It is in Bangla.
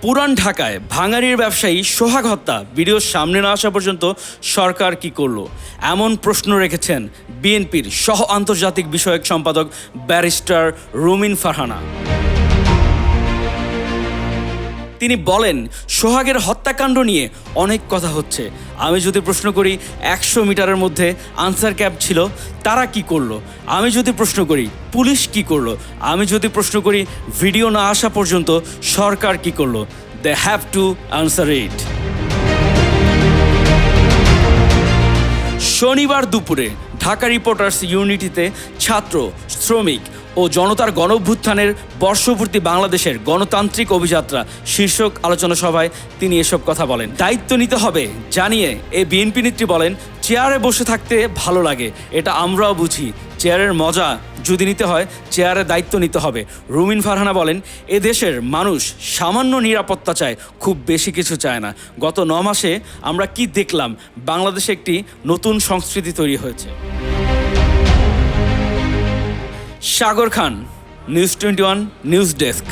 পুরান ঢাকায় ভাঙাড়ির ব্যবসায়ী সোহাগ হত্যা ভিডিওর সামনে না আসা পর্যন্ত সরকার কি করলো, এমন প্রশ্ন রেখেছেন বিএনপির সহ আন্তর্জাতিক বিষয়ক সম্পাদক ব্যারিস্টার রুমিন ফারহানা। তিনি বলেন, সোহাগের হত্যাকাণ্ড নিয়ে অনেক কথা হচ্ছে। আমি যদি প্রশ্ন করি 100 মিটারের মধ্যে আনসার ক্যাম্প ছিল, তারা কি করলো? আমি যদি প্রশ্ন করি পুলিশ কি করলো? আমি যদি প্রশ্ন করি ভিডিও না আসা পর্যন্ত সরকার কি করলো? They have to answer it. শনিবার দুপুরে ঢাকা রিপোর্টার্স ইউনিটিতে ছাত্র, শ্রমিক ও জনতার গণঅভ্যুত্থানের বর্ষপূর্তি বাংলাদেশের গণতান্ত্রিক অভিযাত্রা শীর্ষক আলোচনা সভায় তিনি এসব কথা বলেন। দায়িত্ব নিতে হবে জানিয়ে এই বিএনপি নেত্রী বলেন, চেয়ারে বসে থাকতে ভালো লাগে, এটা আমরাও বুঝি। চেয়ারের মজা যদি নিতে হয় চেয়ারে দায়িত্ব নিতে হবে। রুমিন ফারহানা বলেন, এ দেশের মানুষ সামান্য নিরাপত্তা চায়, খুব বেশি কিছু চায় না। গত 9 মাসে আমরা কি দেখলাম? বাংলাদেশে একটি নতুন সংস্কৃতি তৈরি হয়েছে। সাগর খান, নিউজ 21 নিউজ ডেস্ক।